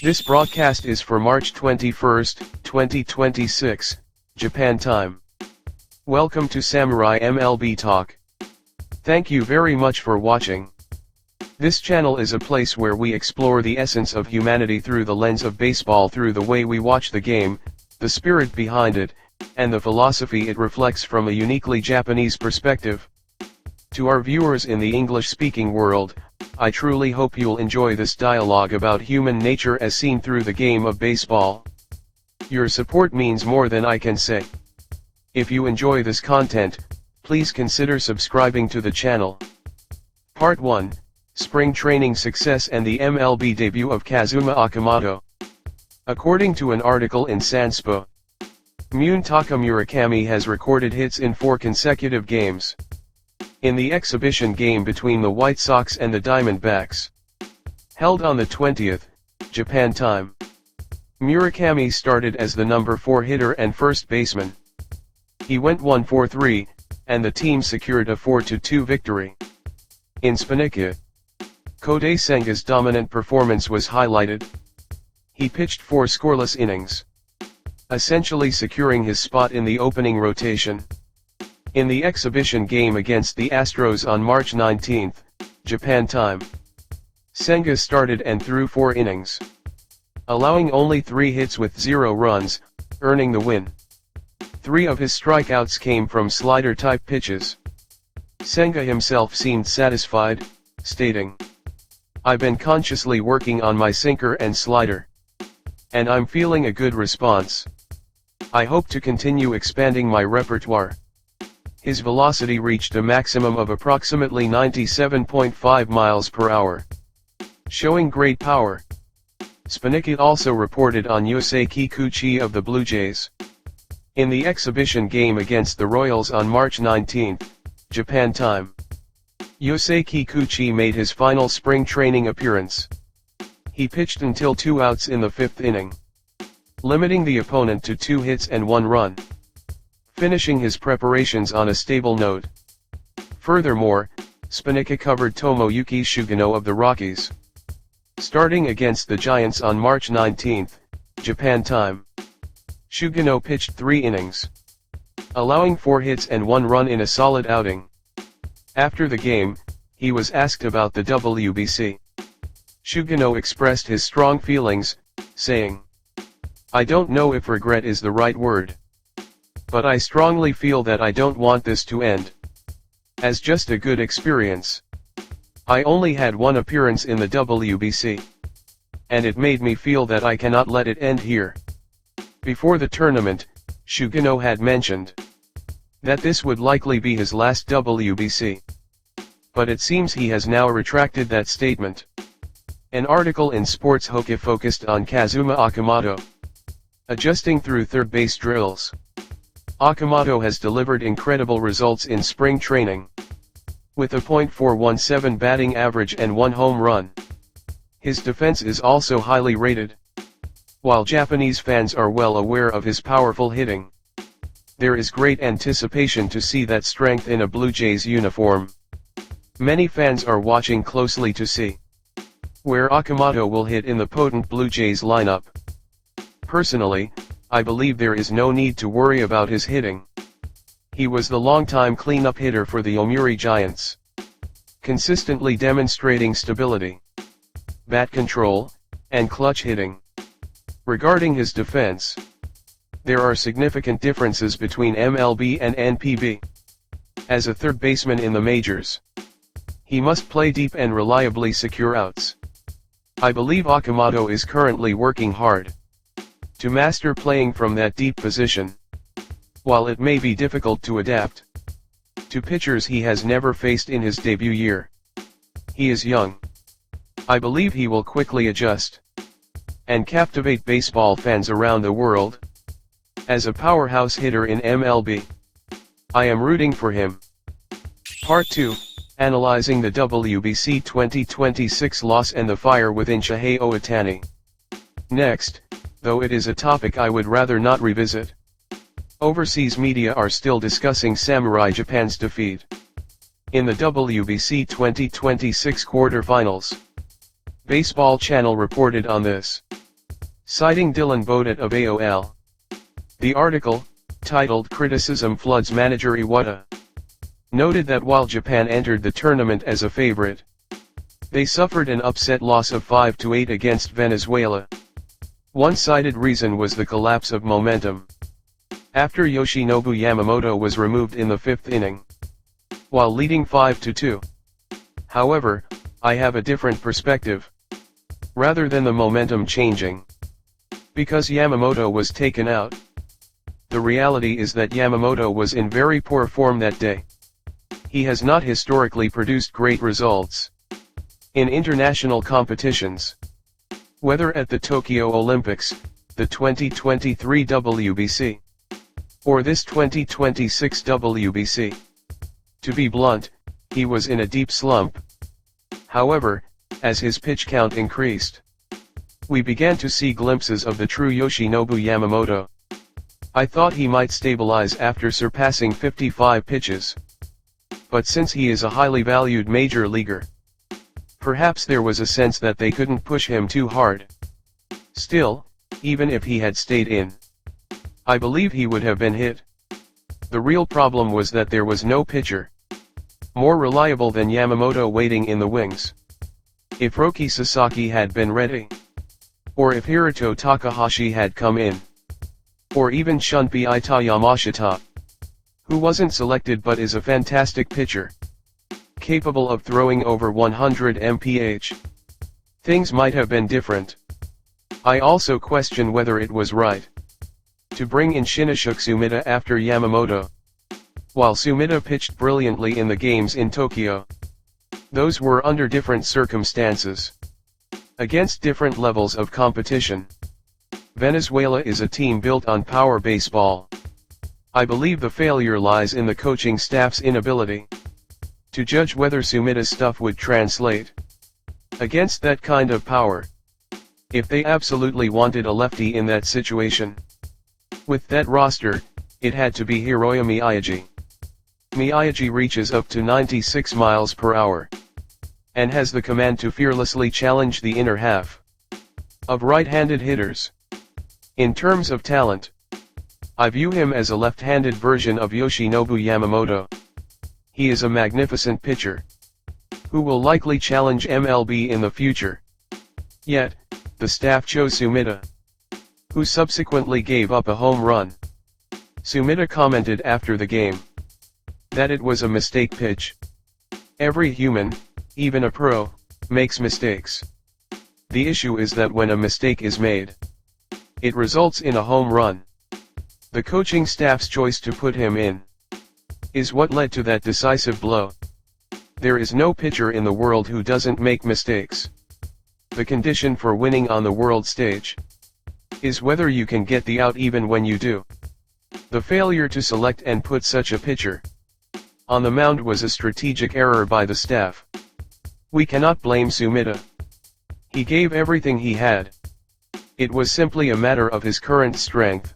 This broadcast is for March 21, 2026, Japan time. Welcome to Samurai MLB Talk. Thank you very much for watching. This channel is a place where we explore the essence of humanity through the lens of baseball, through the way we watch the game, the spirit behind it, and the philosophy it reflects from a uniquely Japanese perspective. To our viewers in the English-speaking world, I truly hope you'll enjoy this dialogue about human nature as seen through the game of baseball. Your support means more than I can say. If you enjoy this content, please consider subscribing to the channel. Part 1, Spring Training Success and the MLB Debut of Kazuma Okamoto. According to an article in Sanspo, Munetaka Murakami has recorded hits in 4 consecutive games. In the exhibition game between the White Sox and the Diamondbacks, held on the 20th, Japan time, Murakami started as the number 4 hitter and first baseman. He went 1-for-3, and the team secured a 4-2 victory. In Spinica, Kodai Senga's dominant performance was highlighted. He pitched 4 scoreless innings, essentially securing his spot in the opening rotation. In the exhibition game against the Astros on March 19, Japan time, Senga started and threw 4 innings, allowing only 3 hits with 0 runs, earning the win. 3 of his strikeouts came from slider-type pitches. Senga himself seemed satisfied, stating, "I've been consciously working on my sinker and slider, and I'm feeling a good response. I hope to continue expanding my repertoire." His velocity reached a maximum of approximately 97.5 miles per hour, showing great power. Spinica also reported on Yosei Kikuchi of the Blue Jays. In the exhibition game against the Royals on March 19, Japan time, Yosei Kikuchi made his final spring training appearance. He pitched until 2 outs in the 5th inning, limiting the opponent to 2 hits and 1 run, finishing his preparations on a stable note. Furthermore, Spinica covered Tomoyuki Sugano of the Rockies. Starting against the Giants on March 19, Japan time, Sugano pitched 3 innings, allowing 4 hits and 1 run in a solid outing. After the game, he was asked about the WBC. Sugano expressed his strong feelings, saying, "I don't know if regret is the right word, but I strongly feel that I don't want this to end as just a good experience. I only had 1 appearance in the WBC, and it made me feel that I cannot let it end here." Before the tournament, Sugano had mentioned that this would likely be his last WBC, but it seems he has now retracted that statement. An article in Sports Hoka focused on Kazuma Okamoto adjusting through third base drills. Okamoto has delivered incredible results in spring training, with a .417 batting average and 1 home run. His defense is also highly rated. While Japanese fans are well aware of his powerful hitting, there is great anticipation to see that strength in a Blue Jays uniform. Many fans are watching closely to see where Okamoto will hit in the potent Blue Jays lineup. Personally, I believe there is no need to worry about his hitting. He was the longtime cleanup hitter for the Yomiuri Giants, consistently demonstrating stability, bat control, and clutch hitting. Regarding his defense, there are significant differences between MLB and NPB. As a third baseman in the majors, he must play deep and reliably secure outs. I believe Okamoto is currently working hard to master playing from that deep position. While it may be difficult to adapt to pitchers he has never faced in his debut year, he is young. I believe he will quickly adjust and captivate baseball fans around the world. As a powerhouse hitter in MLB, I am rooting for him. Part 2, Analyzing the WBC 2026 loss and the fire within Shohei Ohtani. Next, though it is a topic I would rather not revisit, overseas media are still discussing Samurai Japan's defeat in the WBC 2026 quarterfinals. Baseball Channel reported on this. Citing Dylan Baudet of AOL. The article, titled Criticism Floods Manager Iwata, noted that while Japan entered the tournament as a favorite, they suffered an upset loss of 5-8 against Venezuela. One-sided reason was the collapse of momentum after Yoshinobu Yamamoto was removed in the fifth inning, while leading 5-2. However, I have a different perspective. Rather than the momentum changing, because Yamamoto was taken out, the reality is that Yamamoto was in very poor form that day. He has not historically produced great results in international competitions, whether at the Tokyo Olympics, the 2023 WBC, or this 2026 WBC. To be blunt, he was in a deep slump. However, as his pitch count increased, we began to see glimpses of the true Yoshinobu Yamamoto. I thought he might stabilize after surpassing 55 pitches. But since he is a highly valued major leaguer, perhaps there was a sense that they couldn't push him too hard. Still, even if he had stayed in, I believe he would have been hit. The real problem was that there was no pitcher more reliable than Yamamoto waiting in the wings. If Roki Sasaki had been ready, or if Hiroto Takahashi had come in, or even Shunpei Yamashita, who wasn't selected but is a fantastic pitcher, capable of throwing over 100 mph, things might have been different. I also question whether it was right to bring in Shinichiro Sumida after Yamamoto. While Sumida pitched brilliantly in the games in Tokyo, those were under different circumstances, against different levels of competition. Venezuela is a team built on power baseball. I believe the failure lies in the coaching staff's inability to judge whether Sumida's stuff would translate against that kind of power. If they absolutely wanted a lefty in that situation, with that roster, it had to be Hiroya Miyagi. Miyagi reaches up to 96 miles per hour, and has the command to fearlessly challenge the inner half of right-handed hitters. In terms of talent, I view him as a left-handed version of Yoshinobu Yamamoto. He is a magnificent pitcher, who will likely challenge MLB in the future. Yet, the staff chose Sumida, who subsequently gave up a home run. Sumida commented after the game that it was a mistake pitch. Every human, even a pro, makes mistakes. The issue is that when a mistake is made, it results in a home run. The coaching staff's choice to put him in is what led to that decisive blow. There is no pitcher in the world who doesn't make mistakes. The condition for winning on the world stage is whether you can get the out even when you do. The failure to select and put such a pitcher on the mound was a strategic error by the staff. We cannot blame Sumida. He gave everything he had. It was simply a matter of his current strength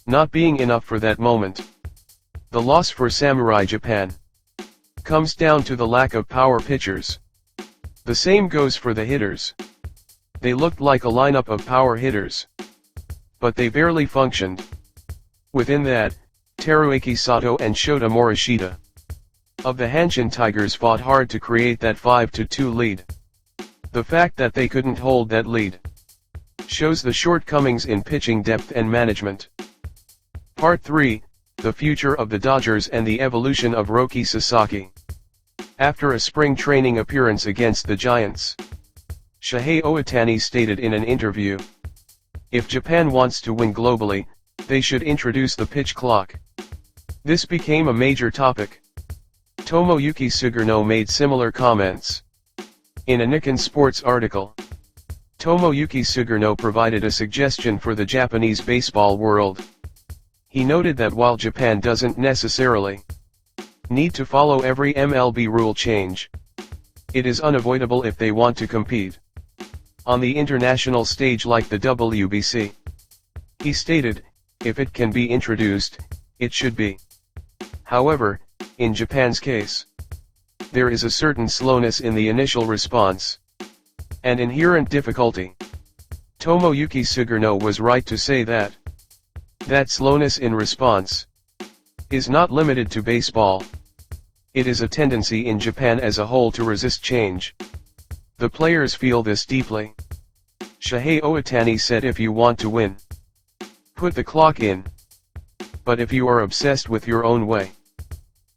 not being enough for that moment. The loss for Samurai Japan comes down to the lack of power pitchers. The same goes for the hitters. They looked like a lineup of power hitters, but they barely functioned. Within that, Teruaki Sato and Shota Morishita of the Hanshin Tigers fought hard to create that 5-2 lead. The fact that they couldn't hold that lead shows the shortcomings in pitching depth and management. Part 3, the future of the Dodgers and the evolution of Roki Sasaki. After a spring training appearance against the Giants, Shohei Ohtani stated in an interview, "If Japan wants to win globally, they should introduce the pitch clock." This became a major topic. Tomoyuki Sugano made similar comments. In a Nikkei Sports article, Tomoyuki Sugano provided a suggestion for the Japanese baseball world. He noted that while Japan doesn't necessarily need to follow every MLB rule change, it is unavoidable if they want to compete on the international stage like the WBC. He stated, if it can be introduced, it should be. However, in Japan's case, there is a certain slowness in the initial response, an inherent difficulty Tomoyuki Sugano was right to say that slowness in response is not limited to baseball. It is a tendency in Japan as a whole to resist change. The players feel this deeply. Shohei Ohtani said, if you want to win, put the clock in. But if you are obsessed with your own way,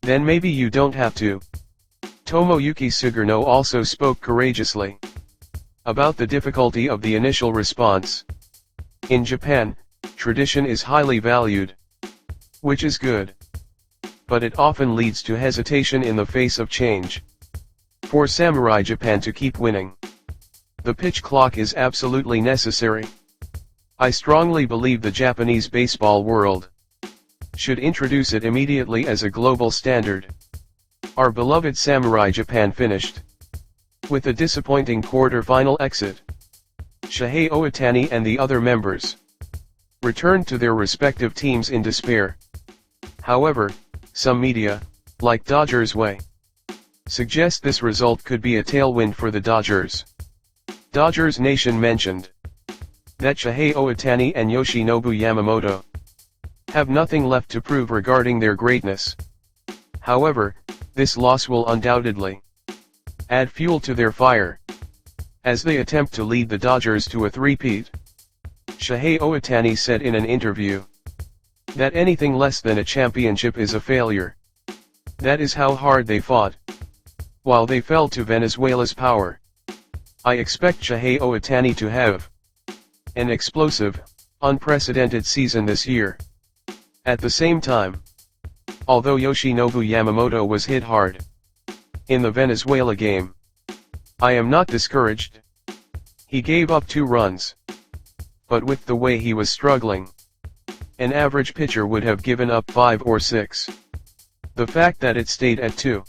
then maybe you don't have to. Tomoyuki Sugano also spoke courageously about the difficulty of the initial response. In Japan, tradition is highly valued, which is good. But it often leads to hesitation in the face of change. For Samurai Japan to keep winning, the pitch clock is absolutely necessary. I strongly believe the Japanese baseball world should introduce it immediately as a global standard. Our beloved Samurai Japan finished with a disappointing quarter-final exit. Shohei Ohtani and the other members returned to their respective teams in despair. However, some media, like Dodgers Way, suggest this result could be a tailwind for the Dodgers. Dodgers Nation mentioned that Shohei Ohtani and Yoshinobu Yamamoto have nothing left to prove regarding their greatness. However, this loss will undoubtedly add fuel to their fire as they attempt to lead the Dodgers to a three-peat. Shohei Ohtani said in an interview that anything less than a championship is a failure. That is how hard they fought, while they fell to Venezuela's power. I expect Shohei Ohtani to have an explosive, unprecedented season this year. At the same time, although Yoshinobu Yamamoto was hit hard in the Venezuela game, I am not discouraged. He gave up 2 runs. But with the way he was struggling, an average pitcher would have given up 5 or 6. The fact that it stayed at 2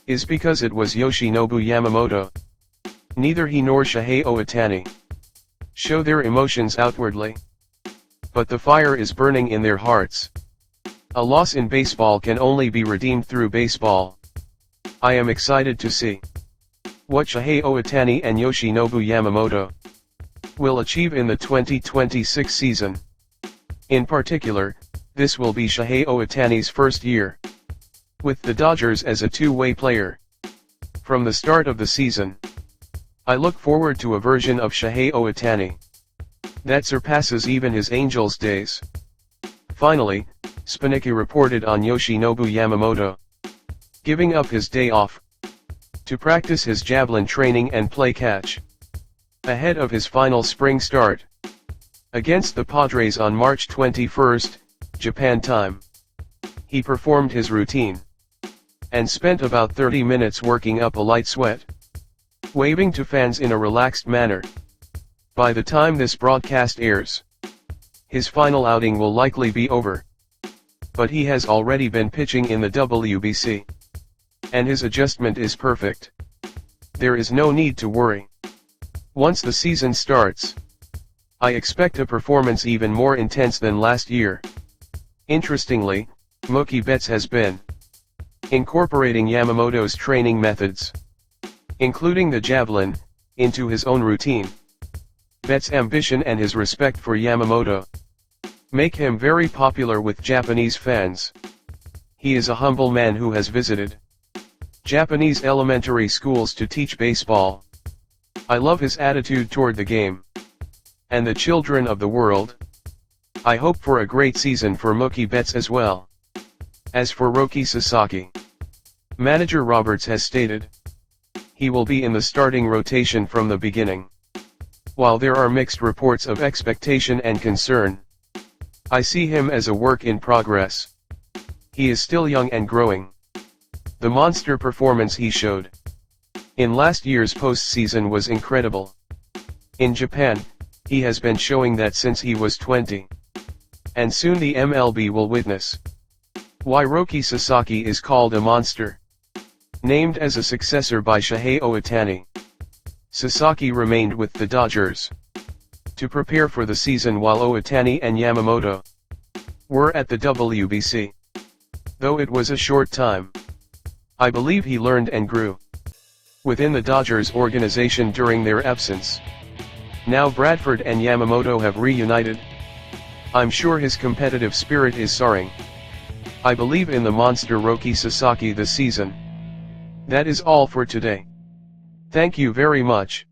is because it was Yoshinobu Yamamoto. Neither he nor Shohei Ohtani show their emotions outwardly, but the fire is burning in their hearts. A loss in baseball can only be redeemed through baseball. I am excited to see what Shohei Ohtani and Yoshinobu Yamamoto will achieve in the 2026 season. In particular, this will be Shohei Ohtani's first year with the Dodgers as a two-way player. From the start of the season, I look forward to a version of Shohei Ohtani that surpasses even his Angels days. Finally, Spiniki reported on Yoshinobu Yamamoto giving up his day off to practice his javelin training and play catch ahead of his final spring start against the Padres on March 21, Japan time. He performed his routine and spent about 30 minutes working up a light sweat, waving to fans in a relaxed manner. By the time this broadcast airs, his final outing will likely be over. But he has already been pitching in the WBC, and his adjustment is perfect. There is no need to worry. Once the season starts, I expect a performance even more intense than last year. Interestingly, Mookie Betts has been incorporating Yamamoto's training methods, including the javelin, into his own routine. Betts' ambition and his respect for Yamamoto make him very popular with Japanese fans. He is a humble man who has visited Japanese elementary schools to teach baseball. I love his attitude toward the game and the children of the world. I hope for a great season for Mookie Betts as well. As for Roki Sasaki, manager Roberts has stated he will be in the starting rotation from the beginning. While there are mixed reports of expectation and concern, I see him as a work in progress. He is still young and growing. The monster performance he showed in last year's postseason was incredible. In Japan, he has been showing that since he was 20. And soon the MLB will witness why Roki Sasaki is called a monster. Named as a successor by Shohei Ohtani, Sasaki remained with the Dodgers to prepare for the season while Ohtani and Yamamoto were at the WBC. Though it was a short time, I believe he learned and grew within the Dodgers organization during their absence. Now Bradford and Yamamoto have reunited. I'm sure his competitive spirit is soaring. I believe in the monster Roki Sasaki this season. That is all for today. Thank you very much.